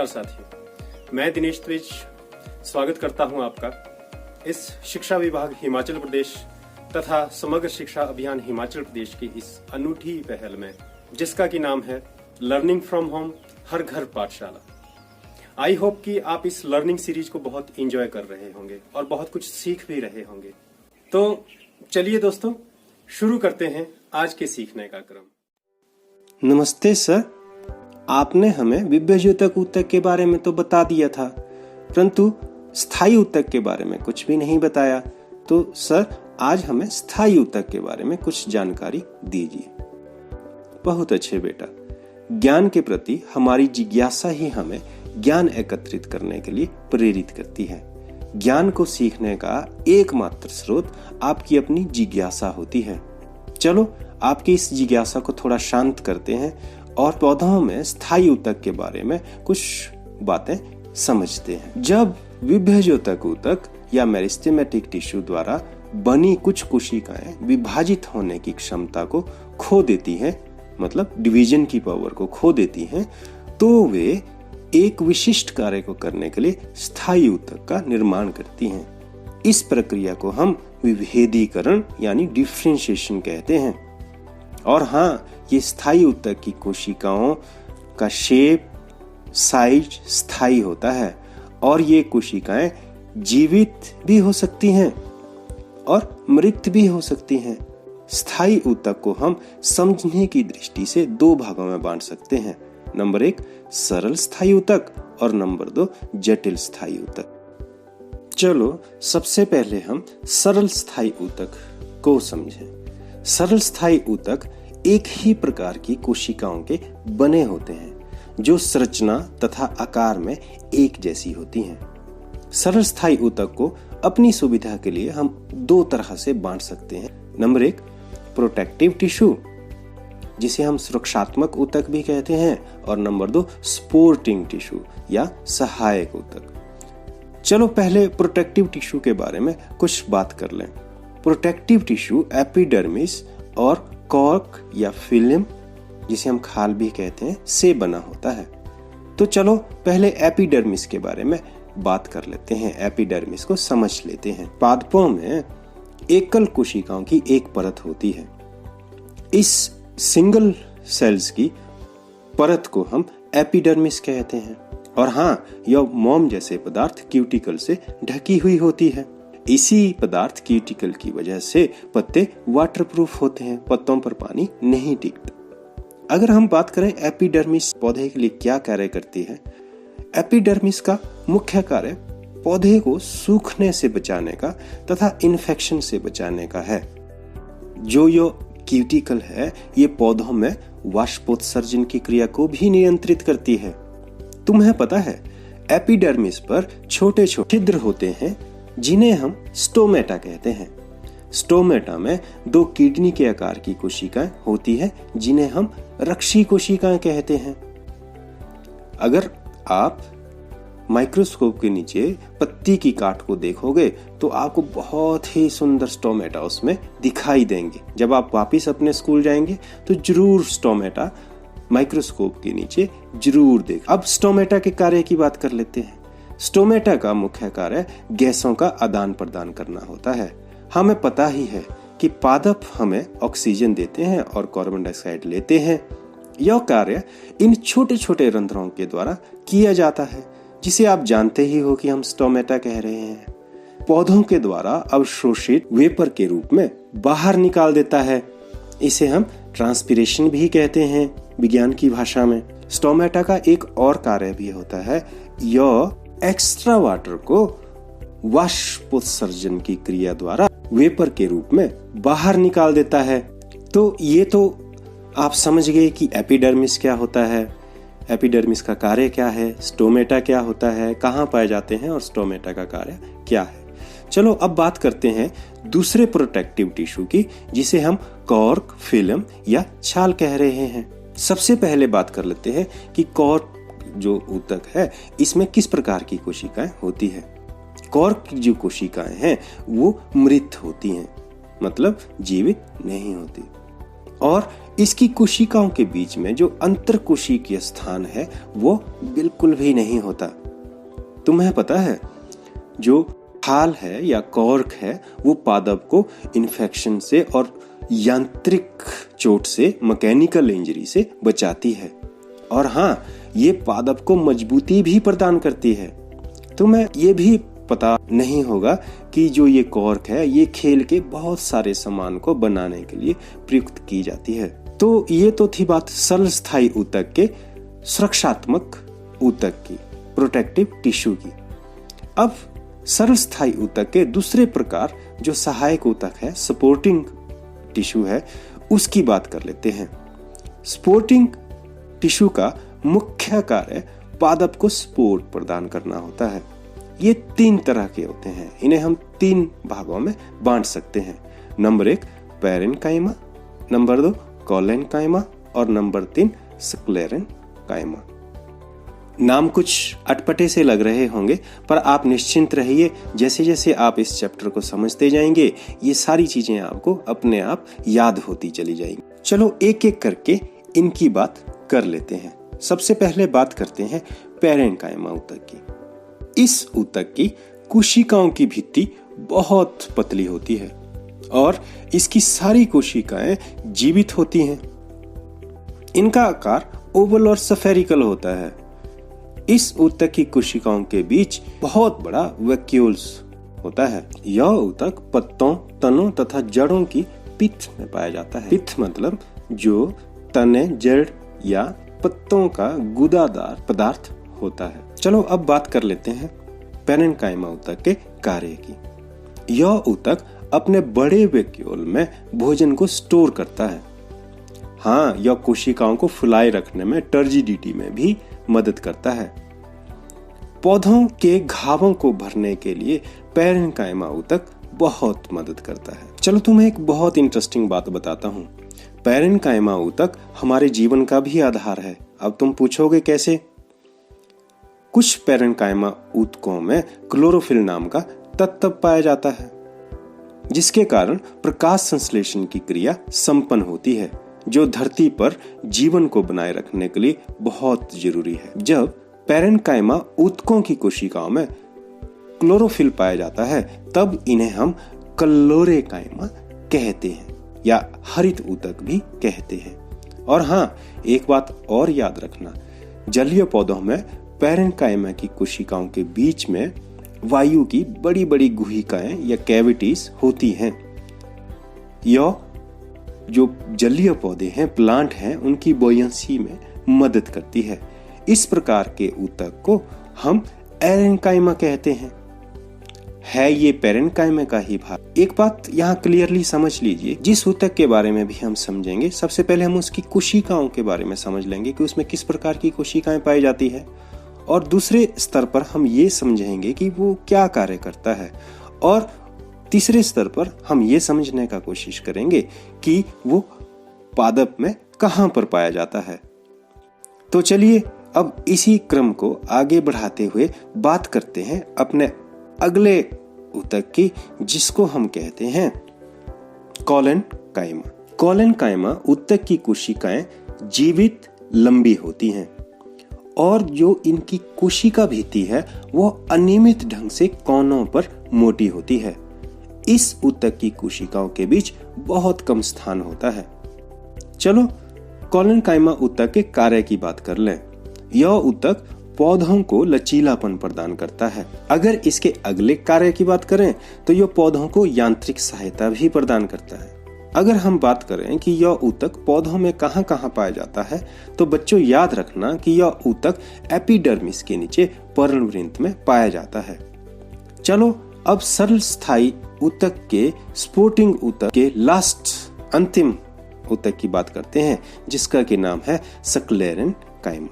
नमस्कार साथियों, मैं दिनेश त्रिज स्वागत करता हूं आपका इस शिक्षा विभाग हिमाचल प्रदेश तथा समग्र शिक्षा अभियान हिमाचल प्रदेश की इस अनूठी पहल में, जिसका की नाम है लर्निंग फ्रॉम होम हर घर पाठशाला। आई होप कि आप इस लर्निंग सीरीज को बहुत एंजॉय कर रहे होंगे और बहुत कुछ सीख भी रहे होंगे। तो चलिए दोस्तों, शुरू करते हैं आज के सीखने का क्रम। नमस्ते सर, आपने हमें विभज्योतक ऊतक के बारे में तो बता दिया था, परंतु स्थायी ऊतक के बारे में कुछ भी नहीं बताया। तो सर, आज हमें स्थायी ऊतक के बारे में कुछ जानकारी दीजिए। बहुत अच्छे बेटा, ज्ञान के प्रति हमारी जिज्ञासा ही हमें ज्ञान एकत्रित करने के लिए प्रेरित करती है। ज्ञान को सीखने का एकमात्र स्रोत आपकी अपनी जिज्ञासा होती है। चलो, आपकी इस जिज्ञासा को थोड़ा शांत करते हैं और पौधों में स्थायी ऊतक के बारे में कुछ बातें समझते हैं। जब विभज्योतक ऊतक या मेरिस्टेमेटिक टिश्यू द्वारा बनी कुछ कोशिकाएं विभाजित होने की क्षमता को खो देती हैं, मतलब डिवीजन की पावर को खो देती हैं, तो वे एक विशिष्ट कार्य को करने के लिए स्थायी ऊतक का निर्माण करती हैं। इस प्रक्रिया को हम विभेदीकरण यानी डिफरेंशिएशन कहते हैं। और हाँ, ये स्थायी ऊतक की कोशिकाओं का शेप, साइज स्थायी होता है और ये कोशिकाएं जीवित भी हो सकती हैं और मृत भी हो सकती हैं। स्थायी ऊतक को हम समझने की दृष्टि से दो भागों में बांट सकते हैं। नंबर 1 सरल स्थायी ऊतक और नंबर 2 जटिल स्थायी ऊतक। चलो, सबसे पहले हम सरल स्थायी ऊतक को समझें। सरल स्थायी ऊतक एक ही प्रकार की कोशिकाओं के बने होते हैं जो संरचना तथा आकार में एक जैसी होती हैं। सरल स्थायी ऊतक को अपनी सुविधा के लिए हम दो तरह से बांट सकते हैं। नंबर 1 प्रोटेक्टिव टिश्यू, जिसे हम सुरक्षात्मक ऊतक भी कहते हैं, और नंबर 2 सपोर्टिंग टिश्यू या सहायक ऊतक। चलो पहले प्रोटेक्टिव टिश्यू के बारे में कुछ बात कर लें। प्रोटेक्टिव टिश्यू एपिडर्मिस और कॉर्क या फिल्म, जिसे हम खाल भी कहते हैं, से बना होता है। तो चलो पहले एपिडर्मिस के बारे में बात कर लेते हैं। एपिडर्मिस को समझ लेते हैं। पादपों में एकल कोशिकाओं की एक परत होती है। इस सिंगल सेल्स की परत को हम एपिडर्मिस कहते हैं। और हाँ, यह मोम जैसे पदार्थ क्यूटिकल से ढकी हुई होती है। इसी पदार्थ क्यूटिकल की वजह से पत्ते वाटरप्रूफ होते हैं, पत्तों पर पानी नहीं टिकता। अगर हम बात करें एपिडर्मिस पौधे के लिए क्या कार्य करती है, एपिडर्मिस का मुख्य कार्य पौधे को सूखने से बचाने का तथा इन्फेक्शन से बचाने का है। जो ये क्यूटिकल है, ये पौधों में वाष्पोत्सर्जन की क्रिया को भी नियंत्रित करती है। तुम्हें पता है, एपिडर्मिस पर छोटे छोटे छिद्र होते हैं जिन्हें हम स्टोमेटा कहते हैं। स्टोमेटा में 2 किडनी के आकार की कोशिकाएं होती है जिन्हें हम रक्षी कोशिकाएं कहते हैं। अगर आप माइक्रोस्कोप के नीचे पत्ती की काट को देखोगे तो आपको बहुत ही सुंदर स्टोमेटा उसमें दिखाई देंगे। जब आप वापस अपने स्कूल जाएंगे तो जरूर स्टोमेटा माइक्रोस्कोप के नीचे जरूर देख। अब स्टोमेटा के कार्य की बात कर लेते हैं। स्टोमेटा का मुख्य कार्य गैसों का आदान प्रदान करना होता है। हमें पता ही है कि पादप हमें ऑक्सीजन देते हैं और कार्बन डाइऑक्साइड लेते हैं। यह कार्य इन छोटे छोटे रंध्रों के द्वारा किया जाता है, जिसे आप जानते ही हो कि हम स्टोमेटा कह रहे हैं। पौधों के द्वारा अवशोषित वेपर के रूप में बाहर निकाल देता है। इसे हम ट्रांसपिरेशन भी कहते हैं विज्ञान की भाषा में। स्टोमेटा का एक और कार्य भी होता है, यह एक्स्ट्रा वाटर को वाष्पोत्सर्जन की क्रिया द्वारा वेपर के रूप में बाहर निकाल देता है। तो ये तो आप समझ गए कि एपिडर्मिस क्या होता है, एपिडर्मिस का कार्य क्या है, स्टोमेटा क्या होता है, कहाँ पाए जाते हैं और स्टोमेटा का कार्य क्या है। चलो अब बात करते हैं दूसरे प्रोटेक्टिव टिश्यू की, जिसे हम कॉर्क, फिल्म या छाल कह रहे हैं। सबसे पहले बात कर लेते हैं कि कॉर्क जो ऊतक है, इसमें किस प्रकार की कोशिकाएं होती है। कॉर्क की जो कोशिकाएं हैं वो मृत होती हैं, मतलब जीवित नहीं होती। और इसकी कोशिकाओं के बीच में जो अंतर कोशिकीय स्थान है वो बिल्कुल भी नहीं होता। तुम्हें पता है, जो खाल है या कॉर्क है वो पादप को इन्फेक्शन से और यांत्रिक चोट से, मैकेनिकल इंजरी से बचाती है। और हाँ, ये पादप को मजबूती भी प्रदान करती है। तुम्हें ये भी पता नहीं होगा कि जो ये कॉर्क है ये खेल के बहुत सारे सामान को बनाने के लिए प्रयुक्त की जाती है। तो ये तो थी बात सरल स्थायी ऊतक के सुरक्षात्मक ऊतक की, प्रोटेक्टिव टिश्यू की। अब सरल स्थायी ऊतक के दूसरे प्रकार जो सहायक ऊतक है, सपोर्टिंग टिश्यू है, उसकी बात कर लेते हैं। सपोर्टिंग टिश्यू का मुख्य कार्य पादप को सपोर्ट प्रदान करना होता है। ये 3 तरह के होते हैं, इन्हें हम 3 भागों में बांट सकते हैं। नंबर 1 पैरेन्काइमा, नंबर 2 कोलेन्काइमा और नंबर 3 स्क्लेरेन्काइमा। नाम कुछ अटपटे से लग रहे होंगे, पर आप निश्चिंत रहिए, जैसे जैसे आप इस चैप्टर को समझते जाएंगे ये सारी चीजें आपको अपने आप याद होती चली जाएंगी। चलो एक एक करके इनकी बात कर लेते हैं। सबसे पहले बात करते हैं पैरेन्काइमा ऊतक की। इस ऊतक की कोशिकाओं की भित्ति बहुत पतली होती है और इसकी सारी कोशिकाएं जीवित होती हैं। इनका आकार ओवल और स्फेरिकल होता है। इस ऊतक की कोशिकाओं के बीच बहुत बड़ा वैक्यूल्स होता है। यह ऊतक पत्तों, तनों तथा जड़ों की पिथ में पाया जाता है। पिथ मतलब जो तने, जड़ या पत्तों का गुदादार पदार्थ होता है। चलो अब बात कर लेते हैं पैरेन्काइमा ऊतक के कार्य की। यह ऊतक अपने बड़े वैक्यूल में भोजन को स्टोर करता है। हाँ, यह कोशिकाओं को फुलाए रखने में, टर्जिडिटी में भी मदद करता है। पौधों के घावों को भरने के लिए पैरेन्काइमा ऊतक बहुत मदद करता है। चलो तुम्हें एक बहुत इंटरेस्टिंग बात बताता हूँ। पैरेन्काइमा ऊतक हमारे जीवन का भी आधार है। अब तुम पूछोगे कैसे? कुछ पैरेन्काइमा ऊतकों में क्लोरोफिल नाम का तत्व पाया जाता है, जिसके कारण प्रकाश संश्लेषण की क्रिया संपन्न होती है, जो धरती पर जीवन को बनाए रखने के लिए बहुत जरूरी है। जब पैरेन्काइमा ऊतकों की कोशिकाओं में क्लोरोफिल पाया जाता है तब इन्हें हम क्लोरेकाइमा कहते हैं या हरित ऊतक भी कहते हैं। और हाँ, एक बात और याद रखना, जलीय पौधों में पैरेन्काइमा की कोशिकाओं के बीच में वायु की बड़ी बड़ी गुहिकाएं या कैविटीज होती हैं। यह जो जलीय पौधे हैं, प्लांट हैं, उनकी बोयंसी में मदद करती है। इस प्रकार के ऊतक को हम एरेन्काइमा कहते हैं। है ये पैरेन्काइमा का ही भाग। एक बात यहाँ क्लियरली समझ लीजिए, जिस ऊतक के बारे में भी हम समझेंगे, सबसे पहले हम उसकी कोशिकाओं के बारे में समझ लेंगे कि उसमें किस प्रकार की कोशिकाएं पाई जाती है, और दूसरे स्तर पर हम ये समझेंगे कि वो क्या कार्य करता है, और तीसरे स्तर पर हम ये समझने का कोशिश करेंगे कि वो पादप में कहां पर पाया जाता है। तो चलिए अब इसी क्रम को आगे बढ़ाते हुए बात करते हैं अपने अगले ऊतक की, जिसको हम कहते हैं कोलेन्काइमा। कोलेन्काइमा ऊतक की कोशिकाएं जीवित लंबी होती हैं और जो इनकी कोशिका भित्ति है वो अनियमित ढंग से कोनों पर मोटी होती है। इस ऊतक की कोशिकाओं के बीच बहुत कम स्थान होता है। चलो कोलेन्काइमा ऊतक के कार्य की बात कर लें। यह ऊतक पौधों को लचीलापन प्रदान करता है। अगर इसके अगले कार्य की बात करें तो यह पौधों को यांत्रिक सहायता भी प्रदान करता है। अगर हम बात करें कि यह ऊतक पौधों में कहां कहां पाया जाता है, तो बच्चों याद रखना कि यह ऊतक एपिडर्मिस के नीचे पर्णवृंत में पाया जाता है। चलो अब सरल स्थायी ऊतक के स्पोर्टिंग ऊतक के लास्ट अंतिम ऊतक की बात करते हैं, जिसका के नाम है स्क्लेरेन्काइमा।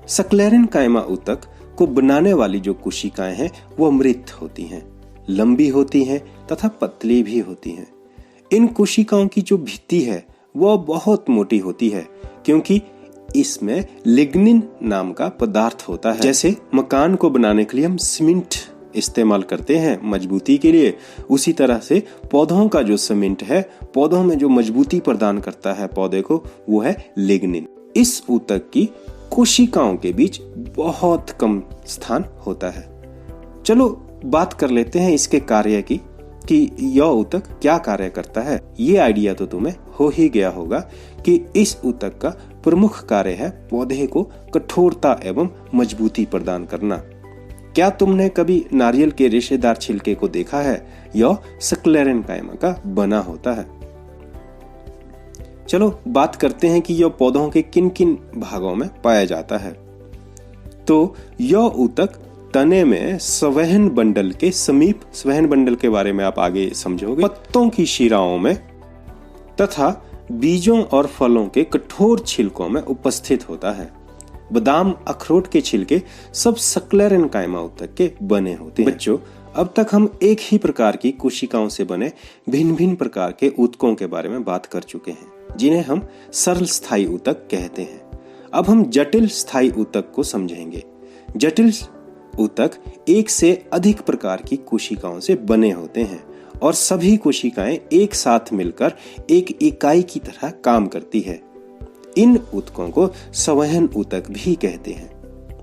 स्क्लेरेन्काइमा ऊतक को बनाने वाली जो कोशिकाएं हैं वो मृत होती हैं, लंबी होती हैं तथा पतली भी होती हैं। इन कोशिकाओं की जो भित्ति है वो बहुत मोटी होती है, क्योंकि इसमें लिग्निन नाम का पदार्थ होता है। जैसे मकान को बनाने के लिए हम सीमेंट इस्तेमाल करते हैं मजबूती के लिए, उसी तरह से पौधों का जो सीमेंट है, पौधों में जो मजबूती प्रदान करता है पौधे को, वो है लिग्निन। इस ऊतक की कोशिकाओं के बीच बहुत कम स्थान होता है। चलो बात कर लेते हैं इसके कार्य की कि यह ऊतक क्या कार्य करता है। ये आइडिया तो तुम्हें हो ही गया होगा कि इस ऊतक का प्रमुख कार्य है पौधे को कठोरता एवं मजबूती प्रदान करना। क्या तुमने कभी नारियल के रेशेदार छिलके को देखा है? यह स्क्लेरेन्काइमा का बना होता है। चलो बात करते हैं कि यह पौधों के किन किन भागों में पाया जाता है। तो यह ऊतक तने में संवहन बंडल के समीप, संवहन बंडल के बारे में आप आगे समझोगे, पत्तों की शिराओं में तथा बीजों और फलों के कठोर छिलकों में उपस्थित होता है। बादाम, अखरोट के छिलके सब स्क्लेरेन्काइमा ऊतक के बने होते हैं। बच्चों, अब तक हम एक ही प्रकार की कोशिकाओं से बने भिन्न भिन्न प्रकार के ऊतकों के बारे में बात कर चुके हैं, जिन्हें हम सरल स्थायी ऊतक कहते हैं। अब हम जटिल स्थायी ऊतक को समझेंगे। जटिल ऊतक एक से अधिक प्रकार की कोशिकाओं से बने होते हैं और सभी कोशिकाएं एक साथ मिलकर एक इकाई की तरह काम करती है। इन ऊतकों को संवहन ऊतक भी कहते हैं।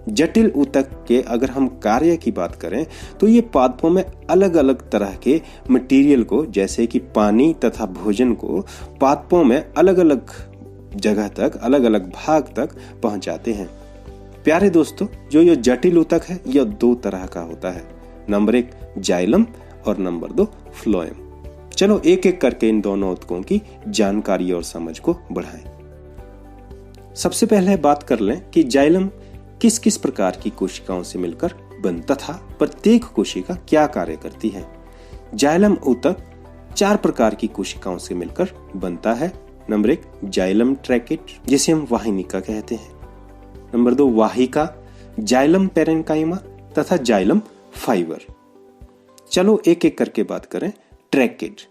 जटिल ऊतक के अगर हम कार्य की बात करें तो ये पादपों में अलग अलग तरह के मटेरियल को, जैसे कि पानी तथा भोजन को, पादपों में अलग अलग जगह तक, अलग अलग भाग तक पहुंचाते हैं। प्यारे दोस्तों, जो ये जटिल ऊतक है यह दो तरह का होता है। नंबर 1 जाइलम और नंबर 2 फ्लोएम। चलो एक एक करके इन दोनों ऊतकों की जानकारी और समझ को बढ़ाएं। सबसे पहले बात कर लें कि जाइलम किस किस प्रकार की कोशिकाओं से मिलकर बनता तथा प्रत्येक कोशिका क्या कार्य करती है। जाइलम ऊतक 4 प्रकार की कोशिकाओं से मिलकर बनता है। नंबर 1 जाइलम ट्रैकेट, जिसे हम वाहिनिका कहते हैं। नंबर 2 वाहिका, जाइलम पेरेन्काइमा तथा जाइलम फाइबर। चलो एक एक करके बात करें। ट्रैकेट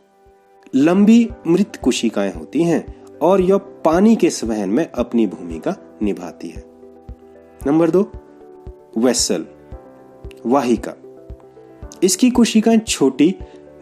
लंबी मृत कोशिकाएं होती हैं और यह पानी के संवहन में अपनी भूमिका निभाती है। नंबर 2 वेसल, वाहिका। इसकी कोशिकाएं छोटी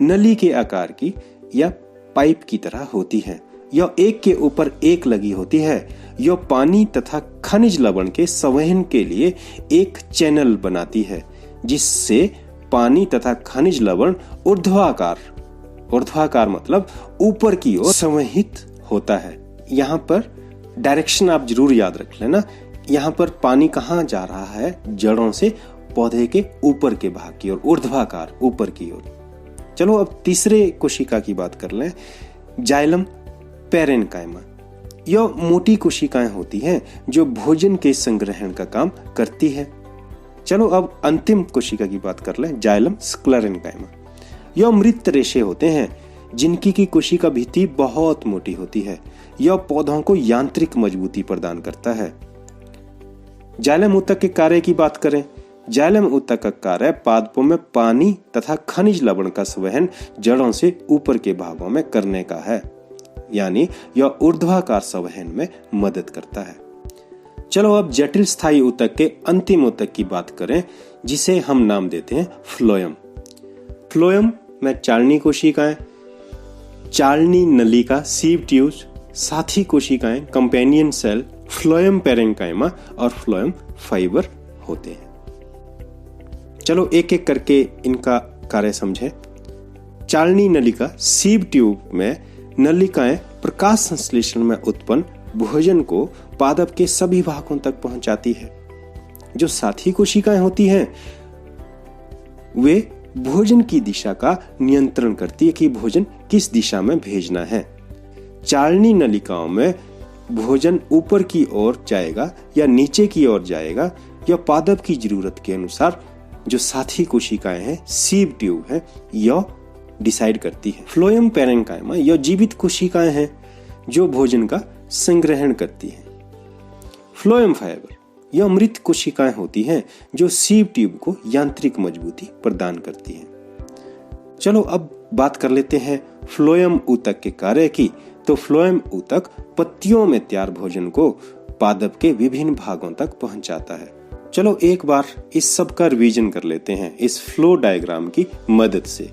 नली के आकार की या पाइप की तरह होती है। यह एक के ऊपर एक लगी होती है। यह पानी तथा खनिज लवण के संवहन के लिए एक चैनल बनाती है, जिससे पानी तथा खनिज लवण ऊर्ध्वाकार मतलब ऊपर की ओर संवहित होता है। यहाँ पर डायरेक्शन आप जरूर याद रख लेना। यहाँ पर पानी कहाँ जा रहा है? जड़ों से पौधे के ऊपर के भाग की ओर, ऊर्ध्वाकार ऊपर की ओर। चलो अब तीसरे कोशिका की बात कर लें। Xylem parenchyma. यह मोटी कोशिकाएं होती हैं जो भोजन के संग्रहण का काम करती है। चलो अब अंतिम कोशिका की बात कर लें। Xylem sclerenchyma. यह मृत रेशे होते हैं जिनकी की कोशिका भित्ति बहुत मोटी होती है। यह पौधों को यांत्रिक मजबूती प्रदान करता है। जाइलम ऊतक के कार्य की बात करें। जाइलम ऊतक का कार्य पादपों में पानी तथा खनिज लवण का संवहन जड़ों से ऊपर के भागों में करने का है, यानी यह ऊर्ध्वाकार संवहन में मदद करता है। चलो अब जटिल स्थायी ऊतक के अंतिम ऊतक की बात करें, जिसे हम नाम देते हैं फ्लोएम। फ्लोएम में चालनी कोशिकाएं, चालनी नलिका सीव ट्यूब, साथी कोशिकाएं कंपेनियन सेल, फ्लोएम पेरेन्काइमा और फ्लोएम फाइबर होते हैं। चलो एक एक करके इनका कार्य समझें। चालनी नलिका सीव ट्यूब में नलिकाएं प्रकाश संश्लेषण में उत्पन्न भोजन को पादप के सभी भागों तक पहुंचाती है। जो साथी कोशिकाएं होती हैं वे भोजन की दिशा का नियंत्रण करती है कि भोजन किस दिशा में भेजना है। चालनी नलिकाओं में भोजन ऊपर की ओर जाएगा या नीचे की ओर जाएगा, यह पादप की जरूरत के अनुसार जो साथी कोशिकाएं हैं, सीव ट्यूब है, यह डिसाइड करती है। फ्लोएम पेरेन्काइमा यह जीवित कोशिकाएं हैं जो भोजन का संग्रहण करती हैं। फ्लोएम फाइबर यह मृत कोशिकाएं होती हैं जो सीव ट्यूब को यांत्रिक मजबूती प्रदान करती हैं। चलो अब बात कर लेते हैं फ्लोएम ऊतक के कार्य की। तो फ्लोएम ऊतक पत्तियों में तैयार भोजन को पादप के विभिन्न भागों तक पहुंचाता है। चलो एक बार इस सब का रिवीजन कर लेते हैं इस फ्लो डायग्राम की मदद से।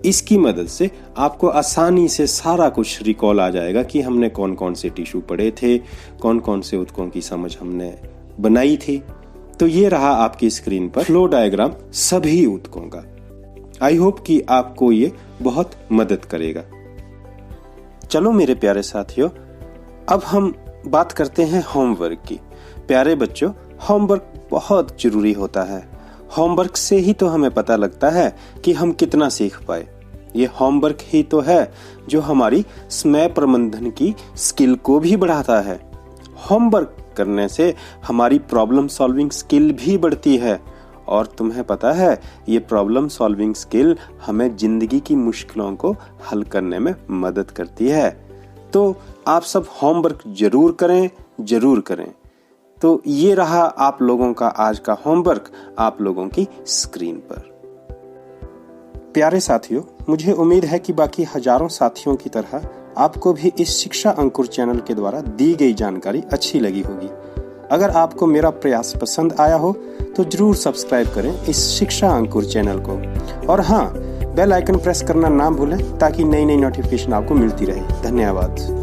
इसकी मदद से आपको आसानी से सारा कुछ रिकॉल आ जाएगा कि हमने कौन कौन से टिश्यू पढ़े थे, कौन कौन से ऊतकों की समझ हमने बनाई थी। तो ये रहा आपकी स्क्रीन पर फ्लो डायग्राम सभी ऊतकों का। आई होप कि आपको ये बहुत मदद करेगा। चलो मेरे प्यारे साथियों, अब हम बात करते हैं होमवर्क की। प्यारे बच्चों, होमवर्क बहुत जरूरी होता है। होमवर्क से ही तो हमें पता लगता है कि हम कितना सीख पाए। ये होमवर्क ही तो है जो हमारी समय प्रबंधन की स्किल को भी बढ़ाता है। होमवर्क करने से हमारी प्रॉब्लम सॉल्विंग स्किल भी बढ़ती है और तुम्हें पता है ये प्रॉब्लम सॉल्विंग स्किल हमें जिंदगी की मुश्किलों को हल करने में मदद करती है। तो आप सब होमवर्क जरूर करें। तो ये रहा आप लोगों का आज का होमवर्क आप लोगों की स्क्रीन पर। प्यारे साथियों, मुझे उम्मीद है कि बाकी हजारों साथियों की तरह आपको भी इस शिक्षा अंकुर चैनल के द्वारा दी गई जानकारी अच्छी लगी होगी। अगर आपको मेरा प्रयास पसंद आया हो तो जरूर सब्सक्राइब करें इस शिक्षा अंकुर चैनल को, और हाँ, बेल आइकन प्रेस करना ना भूलें ताकि नई नई नोटिफिकेशन आपको मिलती रहे। धन्यवाद।